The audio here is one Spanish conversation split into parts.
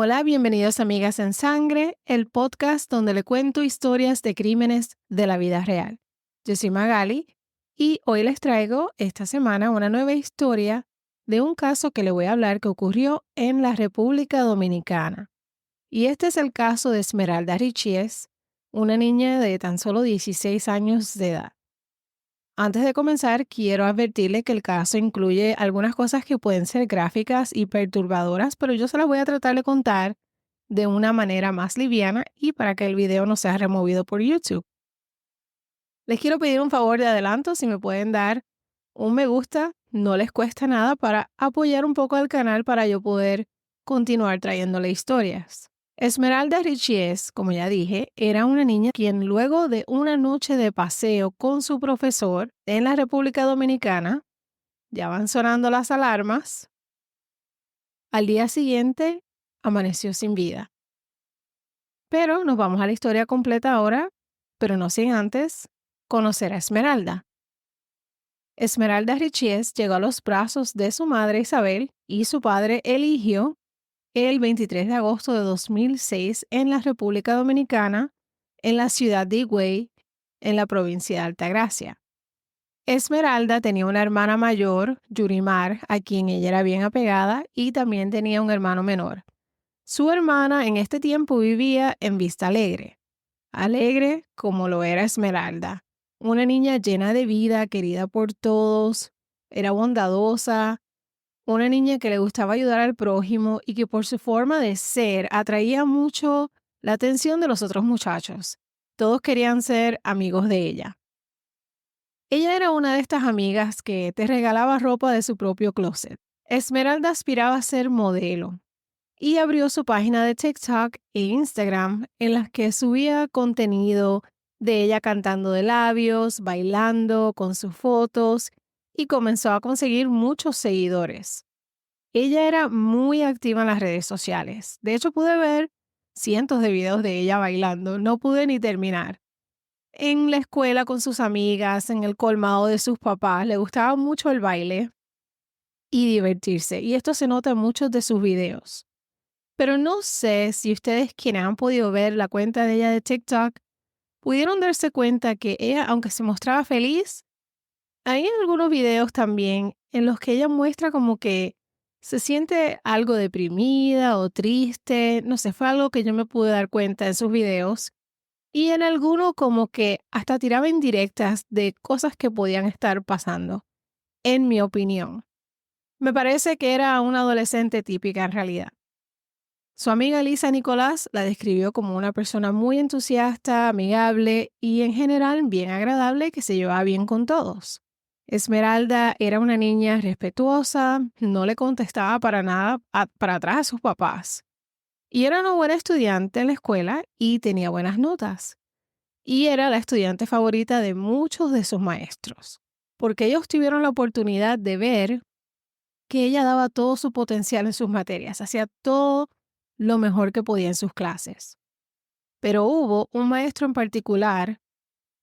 Hola, bienvenidos a Amigas en Sangre, el podcast donde le cuento historias de crímenes de la vida real. Yo soy Magali y hoy les traigo esta semana una nueva historia de un caso que le voy a hablar que ocurrió en la República Dominicana. Y este es el caso de Esmeralda Richies, una niña de tan solo 16 años de edad. Antes de comenzar, quiero advertirle que el caso incluye algunas cosas que pueden ser gráficas y perturbadoras, pero yo se las voy a tratar de contar de una manera más liviana y para que el video no sea removido por YouTube. Les quiero pedir un favor de adelanto, si me pueden dar un me gusta, no les cuesta nada para apoyar un poco al canal para yo poder continuar trayéndole historias. Esmeralda Richies, como ya dije, era una niña quien luego de una noche de paseo con su profesor en la República Dominicana, ya van sonando las alarmas, al día siguiente amaneció sin vida. Pero nos vamos a la historia completa ahora, pero no sin antes conocer a Esmeralda. Esmeralda Richies llegó a los brazos de su madre Isabel y su padre Eligio el 23 de agosto de 2006 en la República Dominicana, en la ciudad de Higüey, en la provincia de Altagracia. Esmeralda tenía una hermana mayor, Yurimar, a quien ella era bien apegada, y también tenía un hermano menor. Su hermana en este tiempo vivía en Vista Alegre. Alegre como lo era Esmeralda. Una niña llena de vida, querida por todos, era bondadosa, una niña que le gustaba ayudar al prójimo y que por su forma de ser atraía mucho la atención de los otros muchachos. Todos querían ser amigos de ella. Ella era una de estas amigas que te regalaba ropa de su propio closet. Esmeralda aspiraba a ser modelo y abrió su página de TikTok e Instagram en las que subía contenido de ella cantando de labios, bailando con sus fotos y comenzó a conseguir muchos seguidores. Ella era muy activa en las redes sociales. De hecho, pude ver cientos de videos de ella bailando. No pude ni terminar. En la escuela con sus amigas, en el colmado de sus papás, le gustaba mucho el baile y divertirse. Y esto se nota en muchos de sus videos. Pero no sé si ustedes quienes han podido ver la cuenta de ella de TikTok pudieron darse cuenta que ella, aunque se mostraba feliz, hay algunos videos también en los que ella muestra como que se siente algo deprimida o triste. No sé, fue algo que yo me pude dar cuenta en sus videos. Y en alguno como que hasta tiraba indirectas de cosas que podían estar pasando, en mi opinión. Me parece que era una adolescente típica en realidad. Su amiga Lisa Nicolás la describió como una persona muy entusiasta, amigable y en general bien agradable que se llevaba bien con todos. Esmeralda era una niña respetuosa, no le contestaba para nada para atrás a sus papás. Y era una buena estudiante en la escuela y tenía buenas notas. Y era la estudiante favorita de muchos de sus maestros, porque ellos tuvieron la oportunidad de ver que ella daba todo su potencial en sus materias, hacía todo lo mejor que podía en sus clases. Pero hubo un maestro en particular,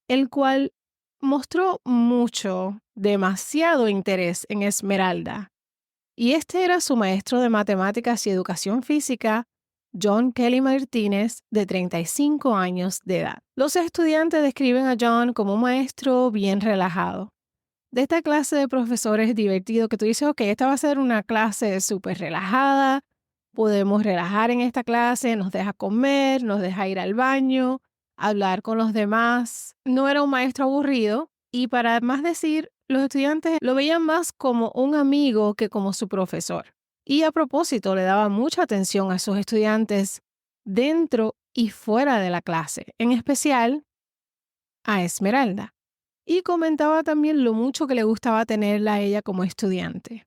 el cual mostró mucho, demasiado interés en Esmeralda. Y este era su maestro de matemáticas y educación física, John Kelly Martínez, de 35 años de edad. Los estudiantes describen a John como un maestro bien relajado. De esta clase de profesores divertido que tú dices, ok, esta va a ser una clase súper relajada, podemos relajar en esta clase, nos deja comer, nos deja ir al baño, hablar con los demás. No era un maestro aburrido y para más decir, los estudiantes lo veían más como un amigo que como su profesor. Y a propósito, le daba mucha atención a sus estudiantes dentro y fuera de la clase, en especial a Esmeralda. Y comentaba también lo mucho que le gustaba tenerla a ella como estudiante.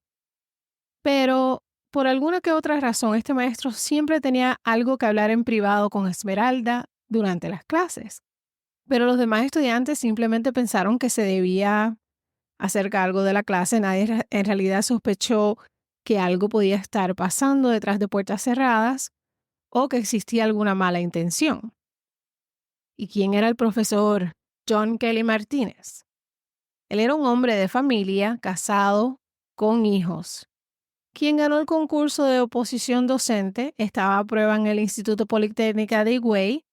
Pero por alguna que otra razón, este maestro siempre tenía algo que hablar en privado con Esmeralda durante las clases. Pero los demás estudiantes simplemente pensaron que se debía hacer cargo de la clase. Nadie en realidad sospechó que algo podía estar pasando detrás de puertas cerradas o que existía alguna mala intención. ¿Y quién era el profesor John Kelly Martínez? Él era un hombre de familia, casado, con hijos. quien ganó el concurso de oposición docente, estaba a prueba en el Instituto Politécnica de Higüey,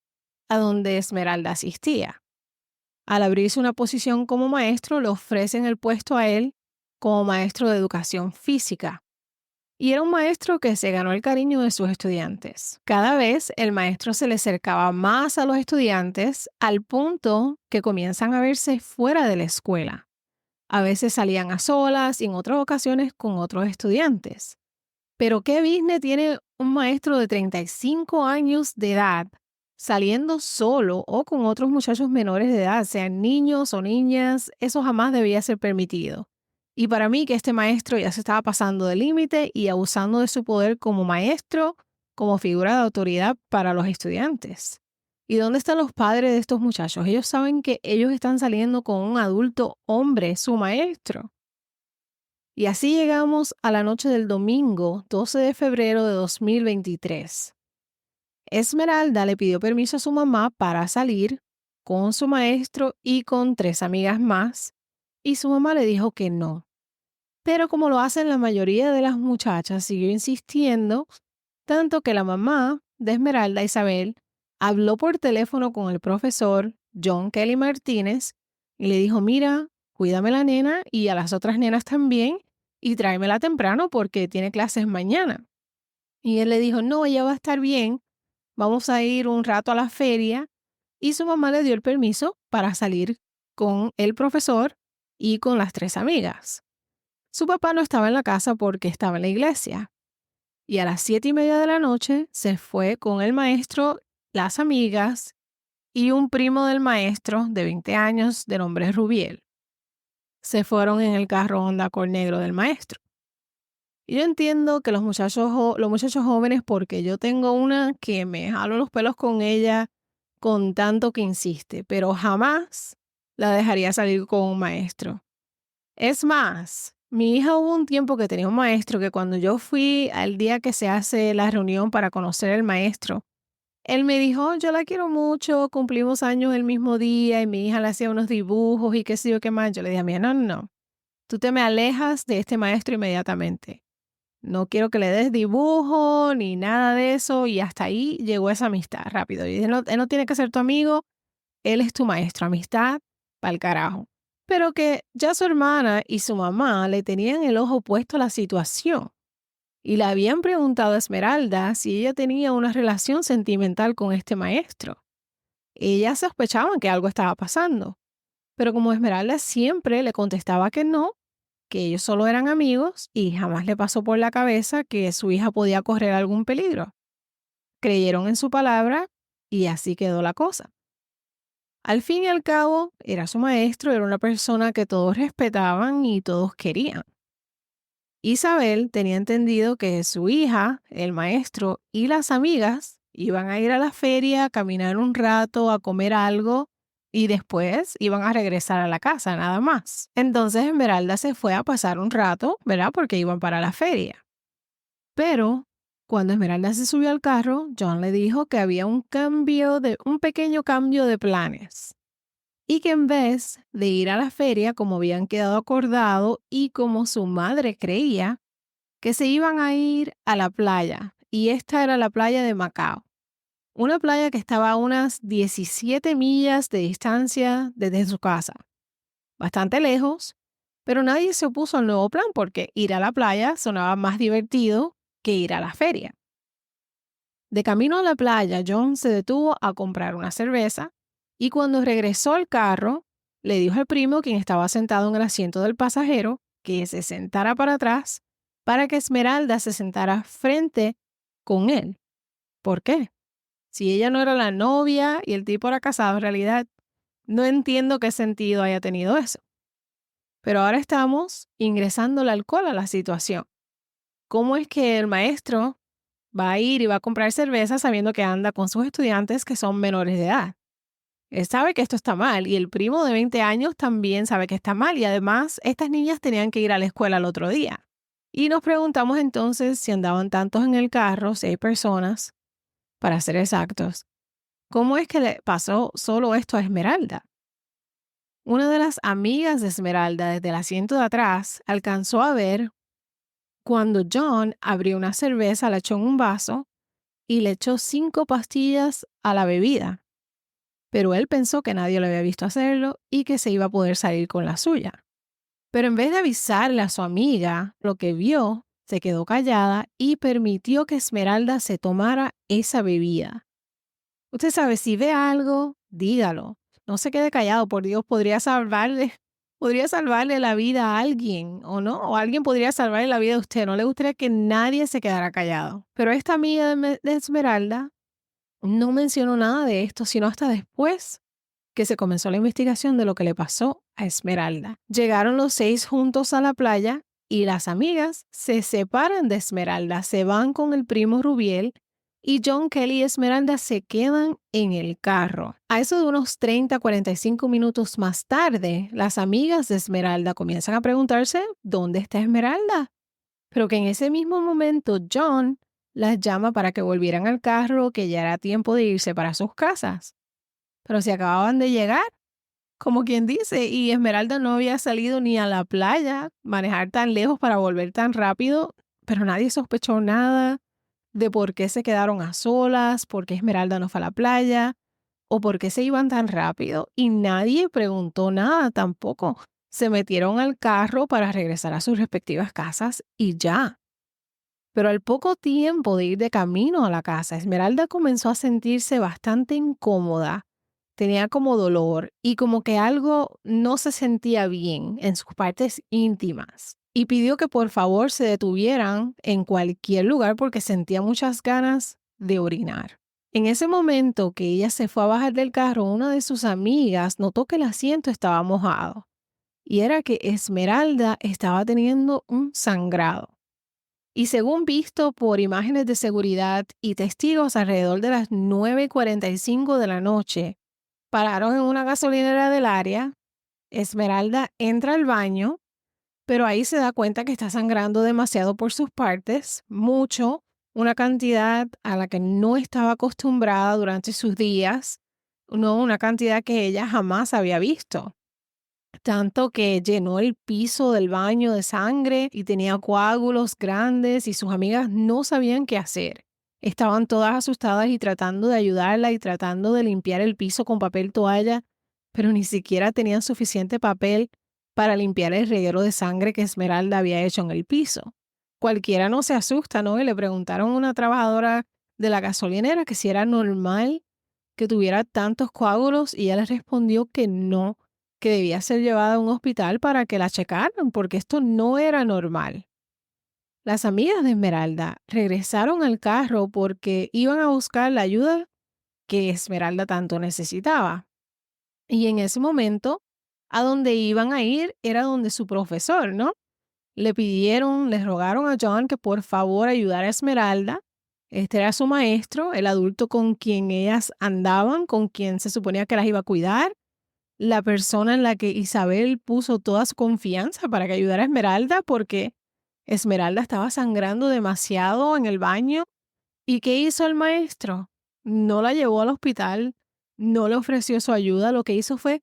a donde Esmeralda asistía. Al abrirse una posición como maestro, le ofrecen el puesto a él como maestro de educación física. Y era un maestro que se ganó el cariño de sus estudiantes. Cada vez el maestro se le acercaba más a los estudiantes al punto que comienzan a verse fuera de la escuela. A veces salían a solas y en otras ocasiones con otros estudiantes. Pero ¿qué business tiene un maestro de 35 años de edad saliendo solo o con otros muchachos menores de edad, sean niños o niñas? Eso jamás debía ser permitido. Y para mí que este maestro ya se estaba pasando de límite y abusando de su poder como maestro, como figura de autoridad para los estudiantes. ¿Y dónde están los padres de estos muchachos? Ellos saben que ellos están saliendo con un adulto hombre, su maestro. Y así llegamos a la noche del domingo 12 de febrero de 2023. Esmeralda le pidió permiso a su mamá para salir con su maestro y con 3 amigas más, y su mamá le dijo que no. Pero como lo hacen la mayoría de las muchachas, siguió insistiendo, tanto que la mamá de Esmeralda, Isabel, habló por teléfono con el profesor John Kelly Martínez y le dijo, mira, cuídame la nena y a las otras nenas también y tráemela temprano porque tiene clases mañana. Y él le dijo, no, ella va a estar bien, vamos a ir un rato a la feria, y su mamá le dio el permiso para salir con el profesor y con las 3 amigas. Su papá no estaba en la casa porque estaba en la iglesia. Y a las 7:30 de la noche se fue con el maestro, las amigas y un primo del maestro de 20 años de nombre Rubiel. Se fueron en el carro Honda Accord negro del maestro. Y yo entiendo que los muchachos jóvenes, porque yo tengo una que me jalo los pelos con ella con tanto que insiste, pero jamás la dejaría salir con un maestro. Es más, mi hija hubo un tiempo que tenía un maestro que cuando yo fui al día que se hace la reunión para conocer al maestro, él me dijo, yo la quiero mucho, cumplimos años el mismo día y mi hija le hacía unos dibujos y qué sé yo qué más. Yo le dije a mi hija, no, no, no, tú te me alejas de este maestro inmediatamente. No quiero que le des dibujo ni nada de eso, y hasta ahí llegó esa amistad rápido. Y dije, no, él no tiene que ser tu amigo, él es tu maestro, amistad pa'l carajo. Pero que ya su hermana y su mamá le tenían el ojo puesto a la situación y le habían preguntado a Esmeralda si ella tenía una relación sentimental con este maestro. Ellas sospechaban que algo estaba pasando, pero como Esmeralda siempre le contestaba que no, que ellos solo eran amigos y jamás le pasó por la cabeza que su hija podía correr algún peligro. Creyeron en su palabra y así quedó la cosa. Al fin y al cabo, era su maestro, era una persona que todos respetaban y todos querían. Isabel tenía entendido que su hija, el maestro y las amigas iban a ir a la feria, a caminar un rato, a comer algo y después iban a regresar a la casa, nada más. Entonces Esmeralda se fue a pasar un rato, ¿verdad? Porque iban para la feria. Pero cuando Esmeralda se subió al carro, John le dijo que había un pequeño cambio de planes. Y que en vez de ir a la feria como habían quedado acordado y como su madre creía, que se iban a ir a la playa. Y esta era la playa de Macao. Una playa que estaba a unas 17 millas de distancia desde su casa. Bastante lejos, pero nadie se opuso al nuevo plan porque ir a la playa sonaba más divertido que ir a la feria. De camino a la playa, John se detuvo a comprar una cerveza y cuando regresó al carro, le dijo al primo, quien estaba sentado en el asiento del pasajero, que se sentara para atrás para que Esmeralda se sentara frente con él. ¿Por qué? Si ella no era la novia y el tipo era casado, en realidad no entiendo qué sentido haya tenido eso. Pero ahora estamos ingresando el alcohol a la situación. ¿Cómo es que el maestro va a ir y va a comprar cerveza sabiendo que anda con sus estudiantes que son menores de edad? Él sabe que esto está mal y el primo de 20 años también sabe que está mal y además estas niñas tenían que ir a la escuela el otro día. Y nos preguntamos entonces si andaban tantos en el carro, 6 personas, para ser exactos. ¿Cómo es que le pasó solo esto a Esmeralda? Una de las amigas de Esmeralda desde el asiento de atrás alcanzó a ver Cuando John abrió una cerveza, la echó en un vaso y le echó 5 pastillas a la bebida. Pero él pensó que nadie lo había visto hacerlo y que se iba a poder salir con la suya. Pero en vez de avisarle a su amiga lo que vio, se quedó callada y permitió que Esmeralda se tomara esa bebida. Usted sabe, si ve algo, dígalo. No se quede callado, por Dios, podría salvarle la vida a alguien, ¿o no? O alguien podría salvarle la vida a usted. No le gustaría que nadie se quedara callado. Pero esta amiga de Esmeralda no mencionó nada de esto, sino hasta después que se comenzó la investigación de lo que le pasó a Esmeralda. Llegaron los 6 juntos a la playa y las amigas se separan de Esmeralda, se van con el primo Rubiel y John, Kelly y Esmeralda se quedan en el carro. A eso de unos 30-45 minutos más tarde, las amigas de Esmeralda comienzan a preguntarse ¿dónde está Esmeralda? Pero que en ese mismo momento John las llama para que volvieran al carro, que ya era tiempo de irse para sus casas. Pero si acababan de llegar, como quien dice, y Esmeralda no había salido ni a la playa, manejar tan lejos para volver tan rápido, pero nadie sospechó nada de por qué se quedaron a solas, por qué Esmeralda no fue a la playa, o por qué se iban tan rápido, y nadie preguntó nada tampoco. Se metieron al carro para regresar a sus respectivas casas y ya. Pero al poco tiempo de ir de camino a la casa, Esmeralda comenzó a sentirse bastante incómoda. Tenía como dolor y como que algo no se sentía bien en sus partes íntimas. Y pidió que por favor se detuvieran en cualquier lugar porque sentía muchas ganas de orinar. En ese momento que ella se fue a bajar del carro, una de sus amigas notó que el asiento estaba mojado. Y era que Esmeralda estaba teniendo un sangrado. Y según visto por imágenes de seguridad y testigos alrededor de las 9:45 de la noche, pararon en una gasolinera del área. Esmeralda entra al baño, pero ahí se da cuenta que está sangrando demasiado por sus partes, mucho, una cantidad a la que no estaba acostumbrada durante sus días, no una cantidad que ella jamás había visto. Tanto que llenó el piso del baño de sangre y tenía coágulos grandes y sus amigas no sabían qué hacer. Estaban todas asustadas y tratando de ayudarla y tratando de limpiar el piso con papel toalla, pero ni siquiera tenían suficiente papel para limpiar el reguero de sangre que Esmeralda había hecho en el piso. Cualquiera no se asusta, ¿no? Y le preguntaron a una trabajadora de la gasolinera que si era normal que tuviera tantos coágulos y ella les respondió que no, que debía ser llevada a un hospital para que la checaran, porque esto no era normal. Las amigas de Esmeralda regresaron al carro porque iban a buscar la ayuda que Esmeralda tanto necesitaba. Y en ese momento, a donde iban a ir era donde su profesor, ¿no? Les rogaron a John que por favor ayudara a Esmeralda. Este era su maestro, el adulto con quien ellas andaban, con quien se suponía que las iba a cuidar, la persona en la que Isabel puso toda su confianza para que ayudara a Esmeralda, porque Esmeralda estaba sangrando demasiado en el baño. ¿Y qué hizo el maestro? No la llevó al hospital, no le ofreció su ayuda, lo que hizo fue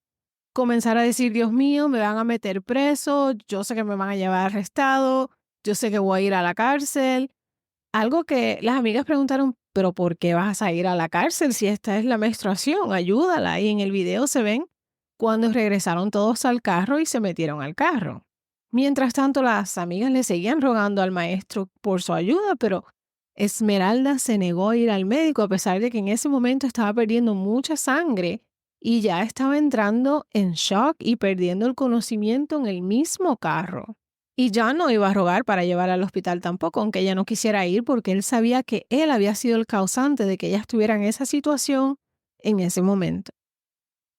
comenzar a decir, Dios mío, me van a meter preso, yo sé que me van a llevar arrestado, yo sé que voy a ir a la cárcel. Algo que las amigas preguntaron, pero ¿por qué vas a ir a la cárcel si esta es la menstruación? Ayúdala. Y en el video se ven cuando regresaron todos al carro y se metieron al carro. Mientras tanto, las amigas le seguían rogando al maestro por su ayuda, pero Esmeralda se negó a ir al médico a pesar de que en ese momento estaba perdiendo mucha sangre y ya estaba entrando en shock y perdiendo el conocimiento en el mismo carro. Y ya no iba a rogar para llevarla al hospital tampoco, aunque ella no quisiera ir porque él sabía que él había sido el causante de que ella estuviera en esa situación en ese momento.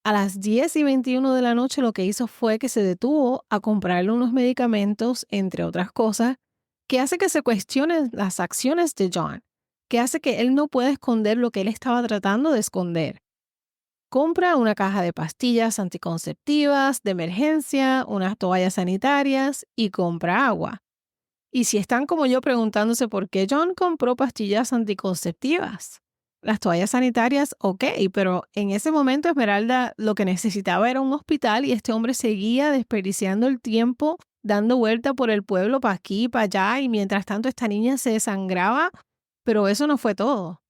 A las 10:21 de la noche lo que hizo fue que se detuvo a comprarle unos medicamentos, entre otras cosas, que hace que se cuestionen las acciones de John, que hace que él no pueda esconder lo que él estaba tratando de esconder. Compra una caja de pastillas anticonceptivas de emergencia, unas toallas sanitarias y compra agua. Y si están como yo preguntándose por qué John compró pastillas anticonceptivas, las toallas sanitarias, ok, pero en ese momento Esmeralda lo que necesitaba era un hospital y este hombre seguía desperdiciando el tiempo dando vuelta por el pueblo para aquí y para allá, y mientras tanto esta niña se desangraba, pero eso no fue todo.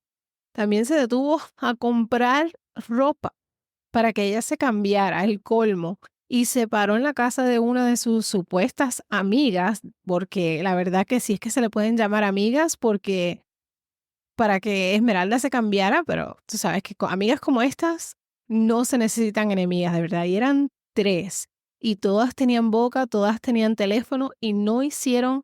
También se detuvo a comprar ropa para que ella se cambiara, el colmo, y se paró en la casa de una de sus supuestas amigas, porque la verdad que sí es que se le pueden llamar amigas, porque para que Esmeralda se cambiara, pero tú sabes que amigas como estas no se necesitan enemigas, de verdad. Y eran 3. Y todas tenían boca, todas tenían teléfono y no hicieron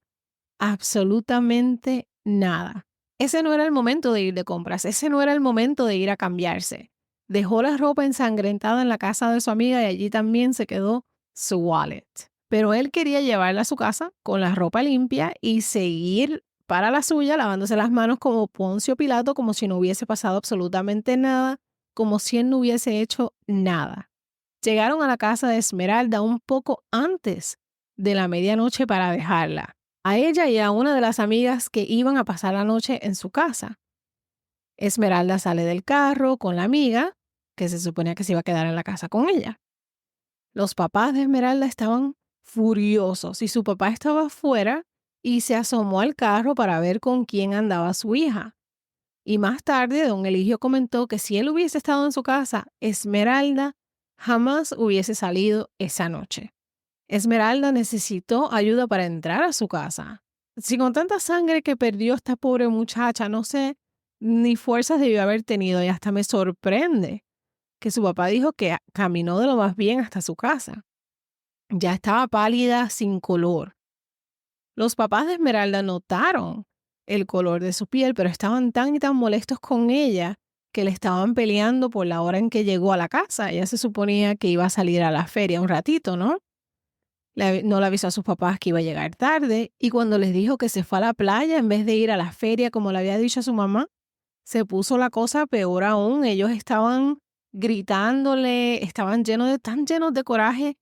absolutamente nada. Ese no era el momento de ir de compras, ese no era el momento de ir a cambiarse. Dejó la ropa ensangrentada en la casa de su amiga y allí también se quedó su wallet. Pero él quería llevarla a su casa con la ropa limpia y seguir para la suya lavándose las manos como Poncio Pilato, como si no hubiese pasado absolutamente nada, como si él no hubiese hecho nada. Llegaron a la casa de Esmeralda un poco antes de la medianoche para dejarla, a ella y a una de las amigas que iban a pasar la noche en su casa. Esmeralda sale del carro con la amiga, que se suponía que se iba a quedar en la casa con ella. Los papás de Esmeralda estaban furiosos y su papá estaba afuera y se asomó al carro para ver con quién andaba su hija. Y más tarde, don Eligio comentó que si él hubiese estado en su casa, Esmeralda jamás hubiese salido esa noche. Esmeralda necesitó ayuda para entrar a su casa. Si con tanta sangre que perdió esta pobre muchacha, no sé, ni fuerzas debió haber tenido y hasta me sorprende que su papá dijo que caminó de lo más bien hasta su casa. Ya estaba pálida, sin color. Los papás de Esmeralda notaron el color de su piel, pero estaban tan y tan molestos con ella que le estaban peleando por la hora en que llegó a la casa. Ella se suponía que iba a salir a la feria un ratito, ¿no? No le avisó a sus papás que iba a llegar tarde y cuando les dijo que se fue a la playa en vez de ir a la feria como le había dicho a su mamá, se puso la cosa peor aún. Ellos estaban gritándole, estaban tan llenos de coraje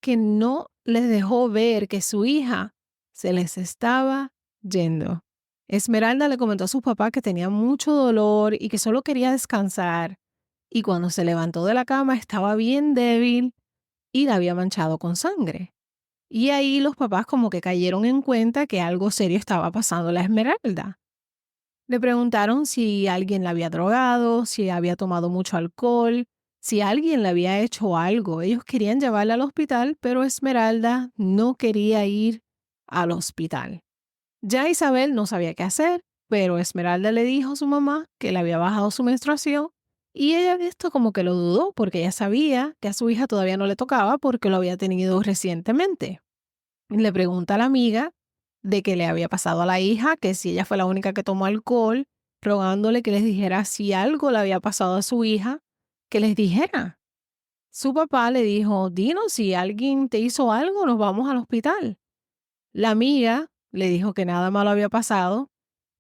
que no les dejó ver que su hija se les estaba yendo. Esmeralda le comentó a sus papás que tenía mucho dolor y que solo quería descansar. Y cuando se levantó de la cama estaba bien débil y la había manchado con sangre. Y ahí los papás como que cayeron en cuenta que algo serio estaba pasando a la Esmeralda. Le preguntaron si alguien la había drogado, si había tomado mucho alcohol, si alguien le había hecho algo. Ellos querían llevarla al hospital, pero Esmeralda no quería ir al hospital. Ya Isabel no sabía qué hacer, pero Esmeralda le dijo a su mamá que le había bajado su menstruación y ella esto como que lo dudó porque ella sabía que a su hija todavía no le tocaba porque lo había tenido recientemente. Le pregunta a la amiga de qué le había pasado a la hija, que si ella fue la única que tomó alcohol, rogándole que les dijera si algo le había pasado a su hija, que les dijera. Su papá le dijo, dinos si alguien te hizo algo, nos vamos al hospital. La amiga le dijo que nada malo había pasado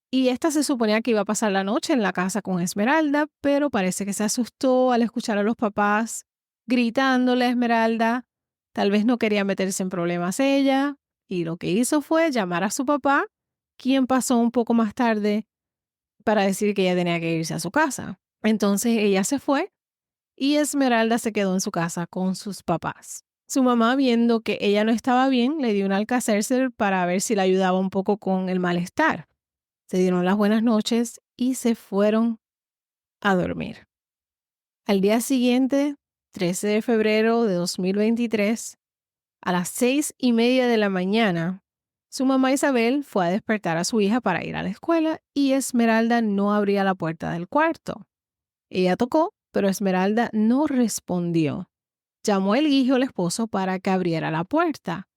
y esta se suponía que iba a pasar la noche en la casa con Esmeralda, pero parece que se asustó al escuchar a los papás gritándole a Esmeralda. Tal vez no quería meterse en problemas ella y lo que hizo fue llamar a su papá, quien pasó un poco más tarde para decir que ella tenía que irse a su casa. Entonces ella se fue y Esmeralda se quedó en su casa con sus papás. Su mamá, viendo que ella no estaba bien, le dio un Alka-Seltzer para ver si le ayudaba un poco con el malestar. Se dieron las buenas noches y se fueron a dormir. Al día siguiente, 13 de febrero de 2023, a las 6:30 de la mañana, su mamá Isabel fue a despertar a su hija para ir a la escuela y Esmeralda no abría la puerta del cuarto. Ella tocó, pero Esmeralda no respondió. Llamó a Eligio, el esposo, para que abriera la puerta.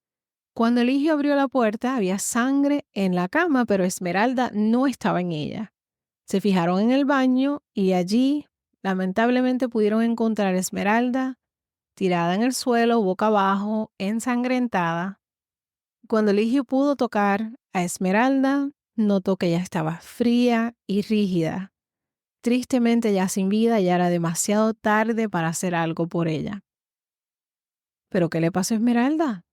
Cuando Eligio abrió la puerta, había sangre en la cama, pero Esmeralda no estaba en ella. Se fijaron en el baño y allí, lamentablemente, pudieron encontrar a Esmeralda tirada en el suelo, boca abajo, ensangrentada. Cuando Eligio pudo tocar a Esmeralda, notó que ella estaba fría y rígida. Tristemente, ya sin vida, ya era demasiado tarde para hacer algo por ella. ¿Pero qué le pasó a Esmeralda?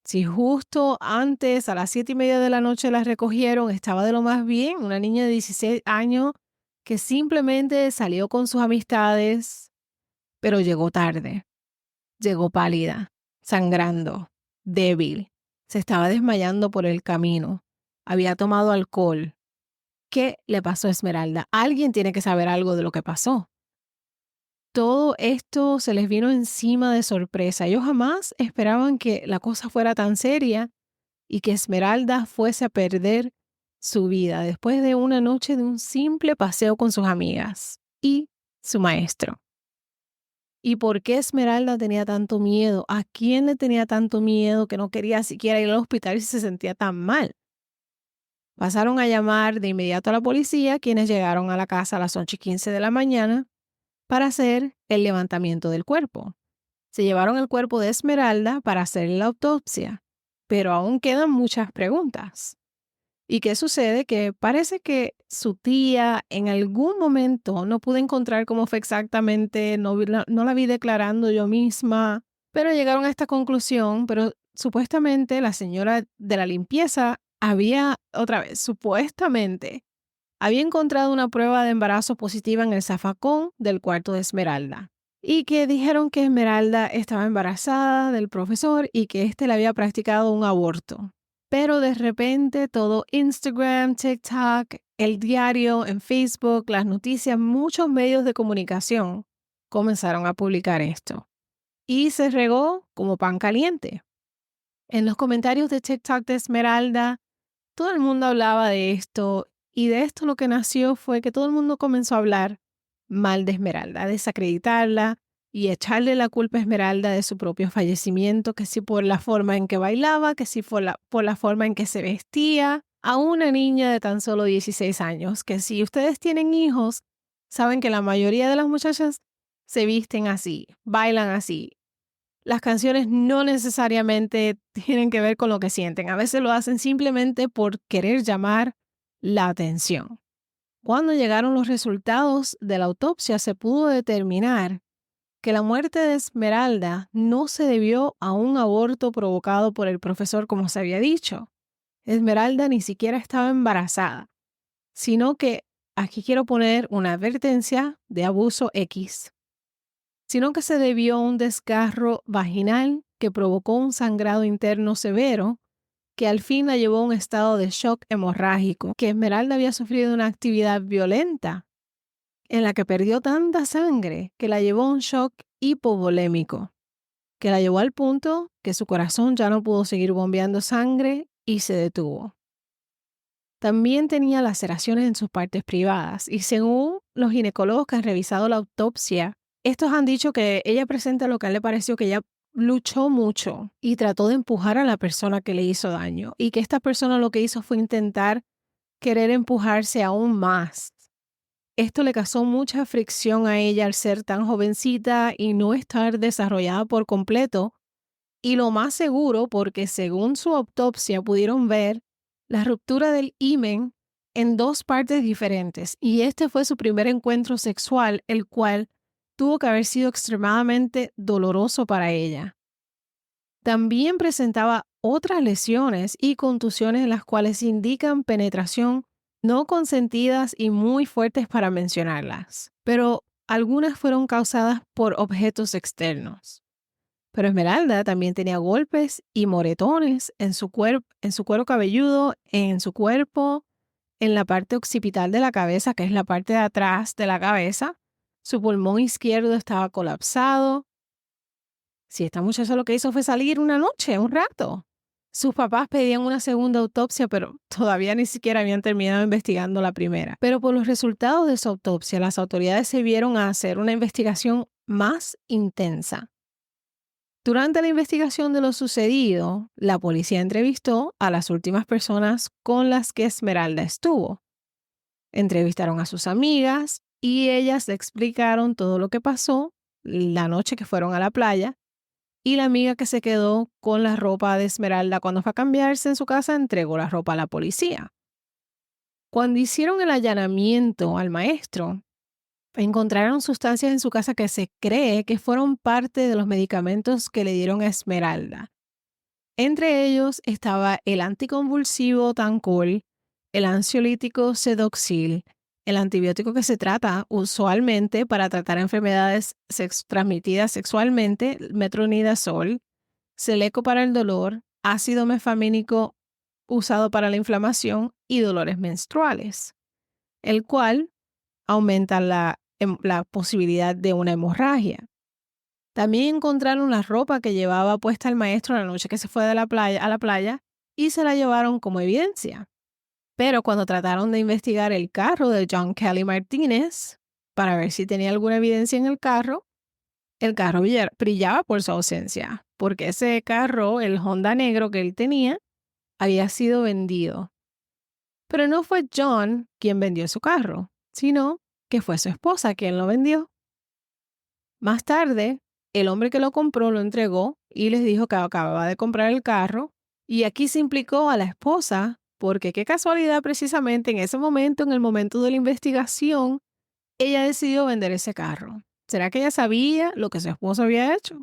Si justo antes, a las 7:30 de la noche, la recogieron, estaba de lo más bien, una niña de 16 años que simplemente salió con sus amistades, pero llegó tarde, llegó pálida, sangrando, débil, Se estaba desmayando por el camino. Había tomado alcohol. ¿Qué le pasó a Esmeralda? Alguien tiene que saber algo de lo que pasó. Todo esto se les vino encima de sorpresa. Ellos jamás esperaban que la cosa fuera tan seria y que Esmeralda fuese a perder su vida después de una noche de un simple paseo con sus amigas y su maestro. ¿Y por qué Esmeralda tenía tanto miedo? ¿A quién le tenía tanto miedo que no quería siquiera ir al hospital y se sentía tan mal? Pasaron a llamar de inmediato a la policía, quienes llegaron a la casa a las 8:15 de la mañana para hacer el levantamiento del cuerpo. Se llevaron el cuerpo de Esmeralda para hacer la autopsia, pero aún quedan muchas preguntas. ¿Y qué sucede? Que parece que su tía en algún momento, no pude encontrar cómo fue exactamente, no la vi declarando yo misma, pero llegaron a esta conclusión, pero supuestamente la señora de la limpieza había, otra vez, supuestamente, había encontrado una prueba de embarazo positiva en el zafacón del cuarto de Esmeralda. Y que dijeron que Esmeralda estaba embarazada del profesor y que éste le había practicado un aborto. Pero de repente todo Instagram, TikTok, el diario, en Facebook, las noticias, muchos medios de comunicación comenzaron a publicar esto. Y se regó como pan caliente. En los comentarios de TikTok de Esmeralda, todo el mundo hablaba de esto y de esto lo que nació fue que todo el mundo comenzó a hablar mal de Esmeralda, a desacreditarla y echarle la culpa a Esmeralda de su propio fallecimiento, que si por la forma en que bailaba, que si por la forma en que se vestía, a una niña de tan solo 16 años, que si ustedes tienen hijos, saben que la mayoría de las muchachas se visten así, bailan así. Las canciones no necesariamente tienen que ver con lo que sienten. A veces lo hacen simplemente por querer llamar la atención. Cuando llegaron los resultados de la autopsia, se pudo determinar que la muerte de Esmeralda no se debió a un aborto provocado por el profesor, como se había dicho. Esmeralda ni siquiera estaba embarazada, sino que aquí quiero poner una advertencia de abuso X, sino que se debió a un desgarro vaginal que provocó un sangrado interno severo que al fin la llevó a un estado de shock hemorrágico, que Esmeralda había sufrido una actividad violenta en la que perdió tanta sangre que la llevó a un shock hipovolémico, que la llevó al punto que su corazón ya no pudo seguir bombeando sangre y se detuvo. También tenía laceraciones en sus partes privadas y según los ginecólogos que han revisado la autopsia, estos han dicho que ella presenta lo que a él le pareció que ella luchó mucho y trató de empujar a la persona que le hizo daño y que esta persona lo que hizo fue intentar querer empujarse aún más. Esto le causó mucha fricción a ella al ser tan jovencita y no estar desarrollada por completo. Y lo más seguro, porque según su autopsia pudieron ver la ruptura del himen en dos partes diferentes. Y este fue su primer encuentro sexual, el cual tuvo que haber sido extremadamente doloroso para ella. También presentaba otras lesiones y contusiones en las cuales indican penetración no consentidas y muy fuertes para mencionarlas, pero algunas fueron causadas por objetos externos. Pero Esmeralda también tenía golpes y moretones en su cuero cabelludo, en su cuerpo, en la parte occipital de la cabeza, que es la parte de atrás de la cabeza. Su pulmón izquierdo estaba colapsado. Si esta muchacha lo que hizo fue salir una noche, un rato. Sus papás pedían una segunda autopsia, pero todavía ni siquiera habían terminado investigando la primera. Pero por los resultados de su autopsia, las autoridades se vieron a hacer una investigación más intensa. Durante la investigación de lo sucedido, la policía entrevistó a las últimas personas con las que Esmeralda estuvo. Entrevistaron a sus amigas y ellas le explicaron todo lo que pasó la noche que fueron a la playa y la amiga que se quedó con la ropa de Esmeralda cuando fue a cambiarse en su casa entregó la ropa a la policía. Cuando hicieron el allanamiento al maestro, encontraron sustancias en su casa que se cree que fueron parte de los medicamentos que le dieron a Esmeralda. Entre ellos estaba el anticonvulsivo Tancol, el ansiolítico Sedoxil, el antibiótico que se trata usualmente para tratar enfermedades transmitidas sexualmente, metronidazol, Celeco para el dolor, ácido mefamínico usado para la inflamación y dolores menstruales, el cual aumenta la posibilidad de una hemorragia. También encontraron la ropa que llevaba puesta el maestro la noche que se fue a la playa y se la llevaron como evidencia. Pero cuando trataron de investigar el carro de John Kelly Martínez para ver si tenía alguna evidencia en el carro brillaba por su ausencia, porque ese carro, el Honda negro que él tenía, había sido vendido. Pero no fue John quien vendió su carro, sino que fue su esposa quien lo vendió. Más tarde, el hombre que lo compró lo entregó y les dijo que acababa de comprar el carro, y aquí se implicó a la esposa porque qué casualidad precisamente en ese momento, en el momento de la investigación, ella decidió vender ese carro. ¿Será que ella sabía lo que su esposo había hecho?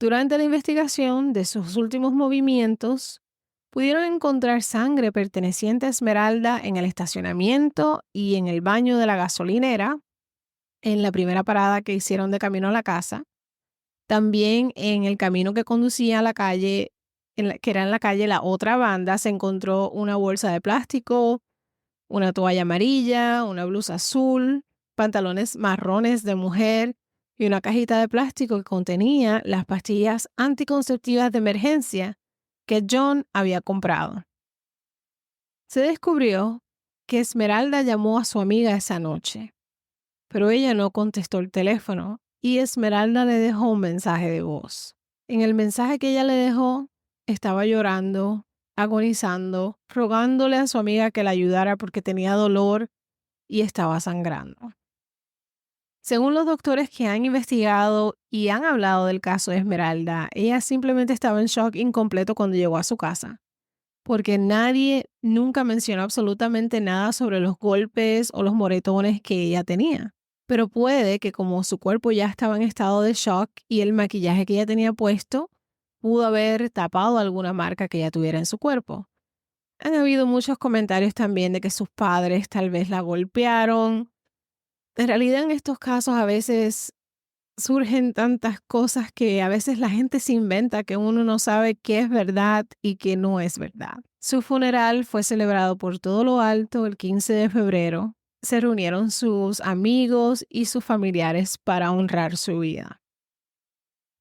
Durante la investigación de sus últimos movimientos, pudieron encontrar sangre perteneciente a Esmeralda en el estacionamiento y en el baño de la gasolinera, en la primera parada que hicieron de camino a la casa. También en el camino que conducía a la calle, que era en la calle La Otra Banda, se encontró una bolsa de plástico, una toalla amarilla, una blusa azul, pantalones marrones de mujer y una cajita de plástico que contenía las pastillas anticonceptivas de emergencia que John había comprado. Se descubrió que Esmeralda llamó a su amiga esa noche, pero ella no contestó el teléfono y Esmeralda le dejó un mensaje de voz. En el mensaje que ella le dejó, estaba llorando, agonizando, rogándole a su amiga que la ayudara porque tenía dolor y estaba sangrando. Según los doctores que han investigado y han hablado del caso de Esmeralda, ella simplemente estaba en shock incompleto cuando llegó a su casa, porque nadie nunca mencionó absolutamente nada sobre los golpes o los moretones que ella tenía. Pero puede que como su cuerpo ya estaba en estado de shock y el maquillaje que ella tenía puesto pudo haber tapado alguna marca que ella tuviera en su cuerpo. Han habido muchos comentarios también de que sus padres tal vez la golpearon. En realidad en estos casos a veces surgen tantas cosas que a veces la gente se inventa que uno no sabe qué es verdad y qué no es verdad. Su funeral fue celebrado por todo lo alto el 15 de febrero. Se reunieron sus amigos y sus familiares para honrar su vida.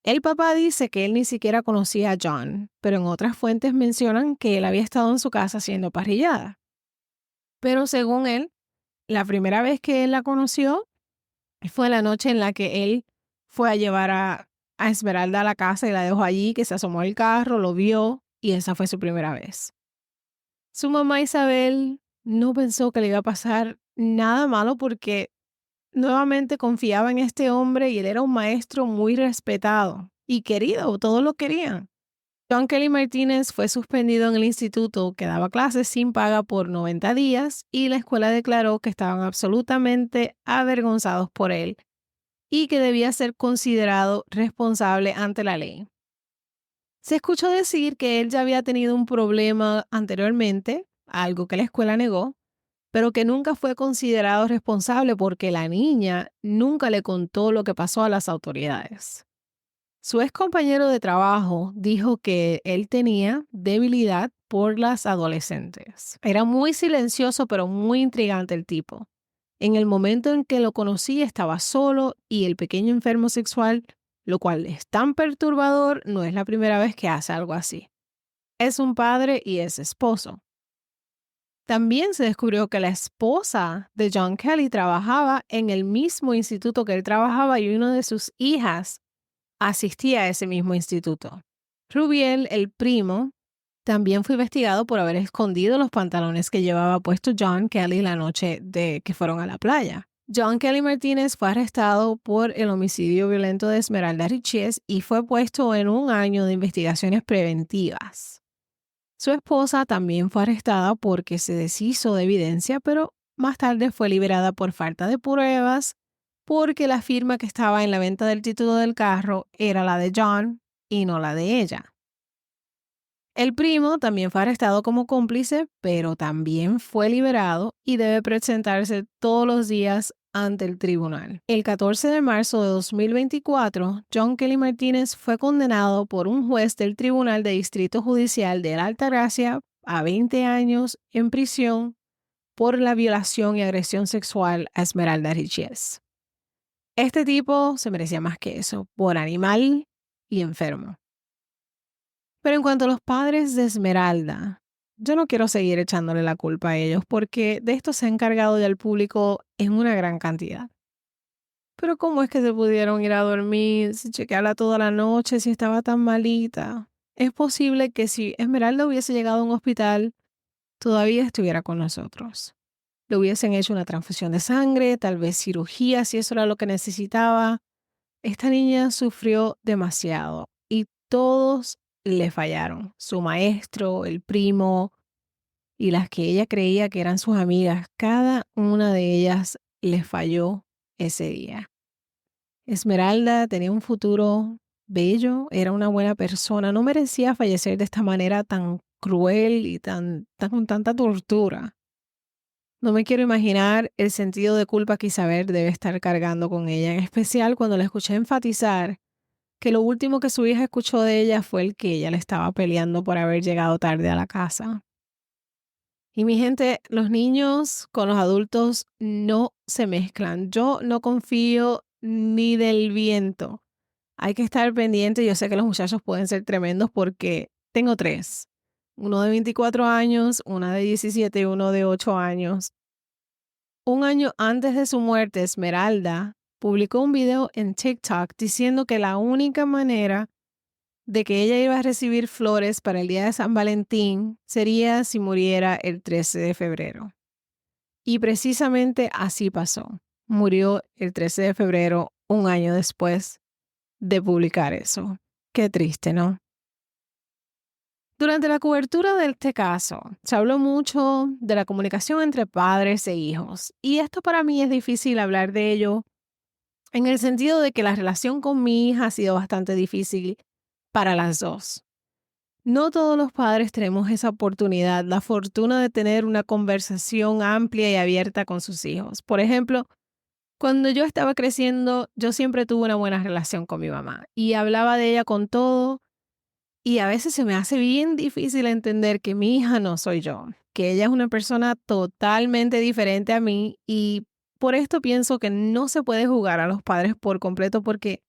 El papá dice que él ni siquiera conocía a John, pero en otras fuentes mencionan que él había estado en su casa haciendo parrillada. Pero según él, la primera vez que él la conoció fue la noche en la que él fue a llevar a Esmeralda a la casa y la dejó allí, que se asomó al carro, lo vio y esa fue su primera vez. Su mamá Isabel no pensó que le iba a pasar nada malo porque nuevamente confiaba en este hombre y él era un maestro muy respetado y querido, todos lo querían. John Kelly Martínez fue suspendido en el instituto que daba clases sin paga por 90 días y la escuela declaró que estaban absolutamente avergonzados por él y que debía ser considerado responsable ante la ley. Se escuchó decir que él ya había tenido un problema anteriormente, algo que la escuela negó, pero que nunca fue considerado responsable porque la niña nunca le contó lo que pasó a las autoridades. Su ex compañero de trabajo dijo que él tenía debilidad por las adolescentes. Era muy silencioso, pero muy intrigante el tipo. En el momento en que lo conocí estaba solo y el pequeño enfermo sexual, lo cual es tan perturbador, no es la primera vez que hace algo así. Es un padre y es esposo. También se descubrió que la esposa de John Kelly trabajaba en el mismo instituto que él trabajaba y una de sus hijas asistía a ese mismo instituto. Rubiel, el primo, también fue investigado por haber escondido los pantalones que llevaba puesto John Kelly la noche de que fueron a la playa. John Kelly Martínez fue arrestado por el homicidio violento de Esmeralda Richies y fue puesto en 1 año de investigaciones preventivas. Su esposa también fue arrestada porque se deshizo de evidencia, pero más tarde fue liberada por falta de pruebas porque la firma que estaba en la venta del título del carro era la de John y no la de ella. El primo también fue arrestado como cómplice, pero también fue liberado y debe presentarse todos los días ante el tribunal. El 14 de marzo de 2024, John Kelly Martínez fue condenado por un juez del Tribunal de Distrito Judicial de la Altagracia a 20 años en prisión por la violación y agresión sexual a Esmeralda Richies. Este tipo se merecía más que eso, por animal y enfermo. Pero en cuanto a los padres de Esmeralda, yo no quiero seguir echándole la culpa a ellos porque de esto se ha encargado ya el público en una gran cantidad. Pero ¿cómo es que se pudieron ir a dormir, si chequearla toda la noche, si estaba tan malita? Es posible que si Esmeralda hubiese llegado a un hospital, todavía estuviera con nosotros. Le hubiesen hecho una transfusión de sangre, tal vez cirugía, si eso era lo que necesitaba. Esta niña sufrió demasiado y todos le fallaron. Su maestro, el primo y las que ella creía que eran sus amigas, cada una de ellas le falló ese día. Esmeralda tenía un futuro bello, era una buena persona, no merecía fallecer de esta manera tan cruel y con tanta tortura. No me quiero imaginar el sentido de culpa que Isabel debe estar cargando con ella, en especial cuando la escuché enfatizar que lo último que su hija escuchó de ella fue el que ella le estaba peleando por haber llegado tarde a la casa. Y mi gente, los niños con los adultos no se mezclan. Yo no confío ni del viento. Hay que estar pendiente. Yo sé que los muchachos pueden ser tremendos porque tengo 3. Uno de 24 años, una de 17 y uno de 8 años. Un año antes de su muerte, Esmeralda publicó un video en TikTok diciendo que la única manera de que ella iba a recibir flores para el día de San Valentín sería si muriera el 13 de febrero. Y precisamente así pasó. Murió el 13 de febrero, un año después de publicar eso. Qué triste, ¿no? Durante la cobertura de este caso, se habló mucho de la comunicación entre padres e hijos. Y esto para mí es difícil hablar de ello en el sentido de que la relación con mi hija ha sido bastante difícil para las dos. No todos los padres tenemos esa oportunidad, la fortuna de tener una conversación amplia y abierta con sus hijos. Por ejemplo, cuando yo estaba creciendo, yo siempre tuve una buena relación con mi mamá y hablaba de ella con todo. Y a veces se me hace bien difícil entender que mi hija no soy yo, que ella es una persona totalmente diferente a mí y por esto pienso que no se puede jugar a los padres por completo porque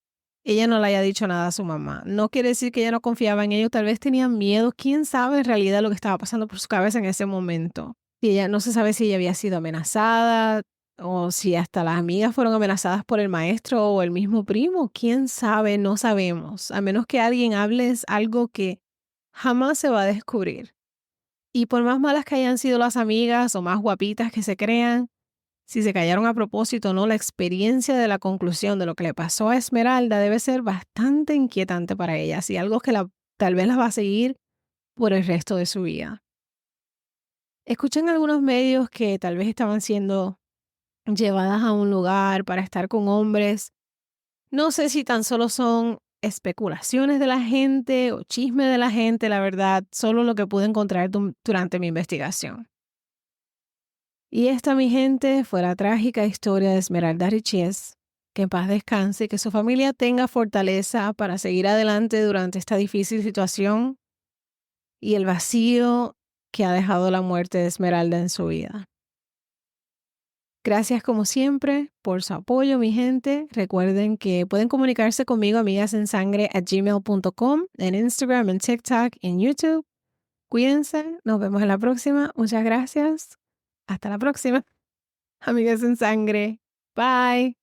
ella no le haya dicho nada a su mamá. No quiere decir que ella no confiaba en ellos, tal vez tenía miedo, quién sabe en realidad lo que estaba pasando por su cabeza en ese momento. Y ella no se sabe si ella había sido amenazada o si hasta las amigas fueron amenazadas por el maestro o el mismo primo. Quién sabe, no sabemos. A menos que alguien hable es algo que jamás se va a descubrir. Y por más malas que hayan sido las amigas o más guapitas que se crean, si se callaron a propósito o no, la experiencia de la conclusión de lo que le pasó a Esmeralda debe ser bastante inquietante para ellas y algo que tal vez las va a seguir por el resto de su vida. Escuché en algunos medios que tal vez estaban siendo llevadas a un lugar para estar con hombres. No sé si tan solo son especulaciones de la gente o chisme de la gente, la verdad, solo lo que pude encontrar durante mi investigación. Y esta, mi gente, fue la trágica historia de Esmeralda Richies. Que en paz descanse y que su familia tenga fortaleza para seguir adelante durante esta difícil situación y el vacío que ha dejado la muerte de Esmeralda en su vida. Gracias como siempre por su apoyo, mi gente. Recuerden que pueden comunicarse conmigo amigasensangre@gmail.com, en Instagram, en TikTok, en YouTube. Cuídense, nos vemos en la próxima. Muchas gracias. Hasta la próxima. Amigas en sangre. Bye.